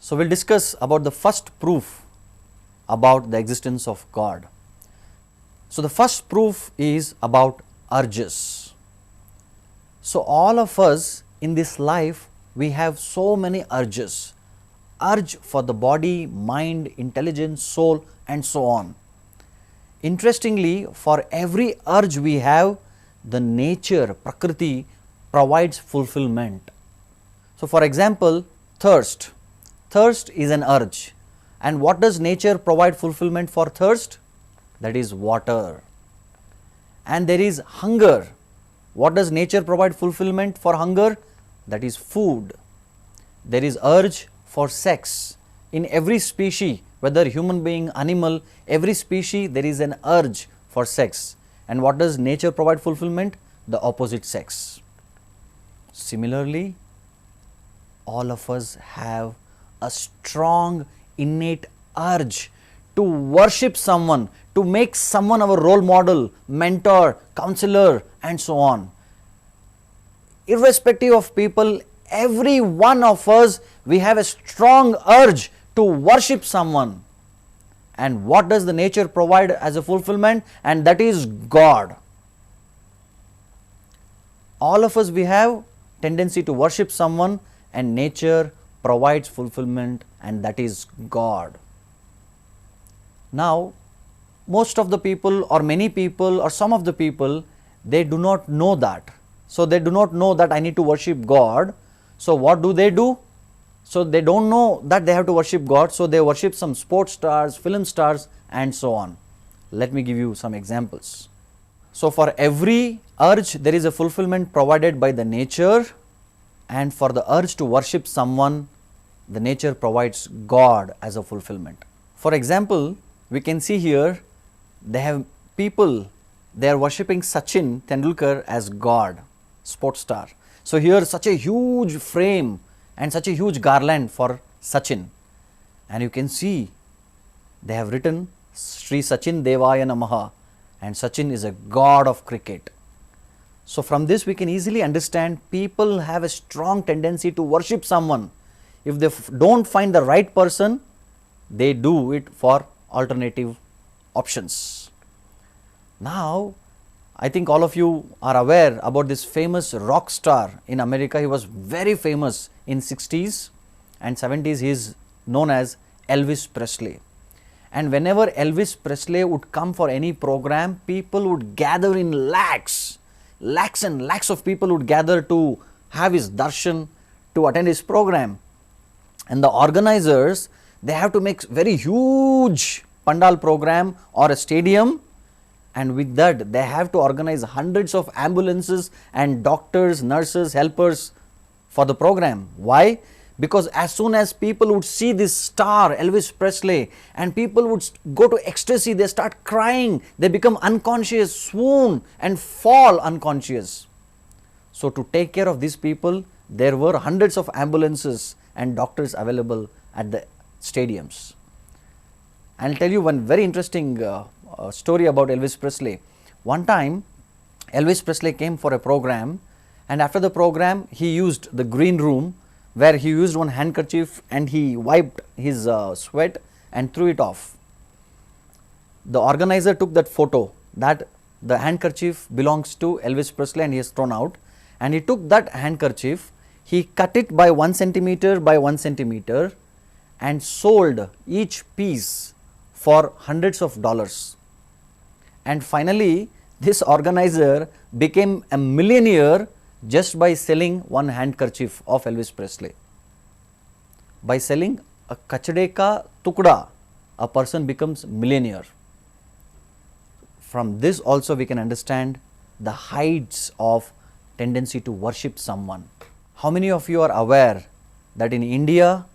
So, we will discuss about the first proof about the existence of God. So, the first proof is about urges. So, all of us in this life, we have so many urges, urge for the body, mind, intelligence, soul and so on. Interestingly, for every urge we have, the nature, Prakriti provides fulfillment. So, for example, thirst. Thirst is an urge, and what does nature provide fulfillment for thirst? That is water. And there is hunger. What does nature provide fulfillment for hunger? That is food. There is urge for sex. In every species, whether human being, animal, every species there is an urge for sex. And what does nature provide fulfillment? The opposite sex. Similarly, all of us have a strong innate urge to worship someone, to make someone our role model, mentor, counselor and so on. Irrespective of people, every one of us, we have a strong urge to worship someone. And what does the nature provide as a fulfillment? And that is God. All of us, we have tendency to worship someone, and nature provides fulfillment, and that is God. Now, most of the people or many people or some of the people, they do not know that. So, they do not know that I need to worship God. So, what do? So, they do not know that they have to worship God. So, they worship some sports stars, film stars and so on. Let me give you some examples. So, for every urge there is a fulfillment provided by the nature, and for the urge to worship someone, the nature provides God as a fulfillment. For example, we can see here they have people, they are worshipping Sachin Tendulkar as God, sports star. So, here such a huge frame and such a huge garland for Sachin, and you can see they have written Sri Sachin Devaya Namaha, and Sachin is a god of cricket. So, from this we can easily understand people have a strong tendency to worship someone. If they do not find the right person, they do it for alternative options. Now, I think all of you are aware about this famous rock star in America. He was very famous in 60s and 70s. He is known as Elvis Presley. And whenever Elvis Presley would come for any program, people would gather in lakhs. Lakhs and lakhs of people would gather to have his darshan, to attend his program. And the organizers, they have to make very huge pandal program or a stadium, and with that they have to organize hundreds of ambulances and doctors, nurses, helpers for the program. Why? Because as soon as people would see this star Elvis Presley, and people would go to ecstasy, they start crying, they become unconscious, swoon and fall unconscious. So, to take care of these people, there were hundreds of ambulances and doctors available at the stadiums. I will tell you one very interesting story about Elvis Presley. One time Elvis Presley came for a program, and after the program he used the green room, where he used one handkerchief and he wiped his sweat and threw it off. The organizer took that photo that the handkerchief belongs to Elvis Presley and he has thrown out, and he took that handkerchief, he cut it by 1 centimeter by 1 centimeter and sold each piece for hundreds of dollars. And finally, this organizer became a millionaire just by selling one handkerchief of Elvis Presley. By selling a kachde ka tukda, a person becomes millionaire. From this also we can understand the heights of tendency to worship someone. How many of you are aware that in India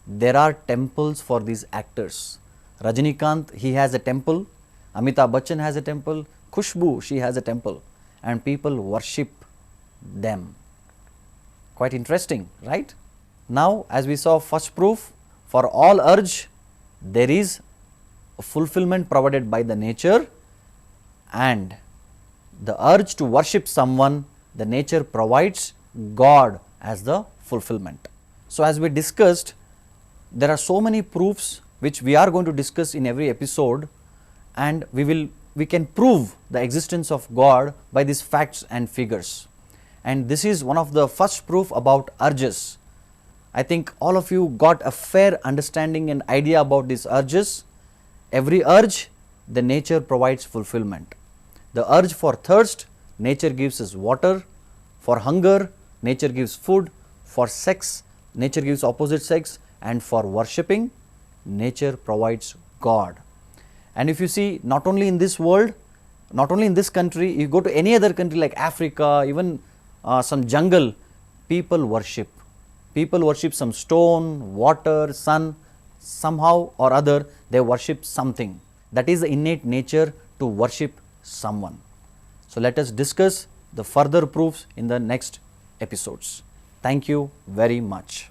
there are temples for these actors? Rajinikanth, he has a temple, Amitabh Bachchan has a temple, Khushbu, she has a temple, and people worship them. Quite interesting, right? Now, as we saw first proof, for all urge there is a fulfillment provided by the nature, and the urge to worship someone, the nature provides God as the fulfillment. So, as we discussed, there are so many proofs which we are going to discuss in every episode, and we can prove the existence of God by these facts and figures. And this is one of the first proof about urges. I think all of you got a fair understanding and idea about these urges. Every urge, the nature provides fulfillment. The urge for thirst, nature gives us water. For hunger, nature gives food. For sex, nature gives opposite sex. And for worshipping, nature provides God. And if you see, not only in this world, not only in this country, you go to any other country like Africa, even some jungle, people worship. People worship some stone, water, sun, somehow or other they worship something. That is the innate nature to worship someone. So let us discuss the further proofs in the next episodes. Thank you very much.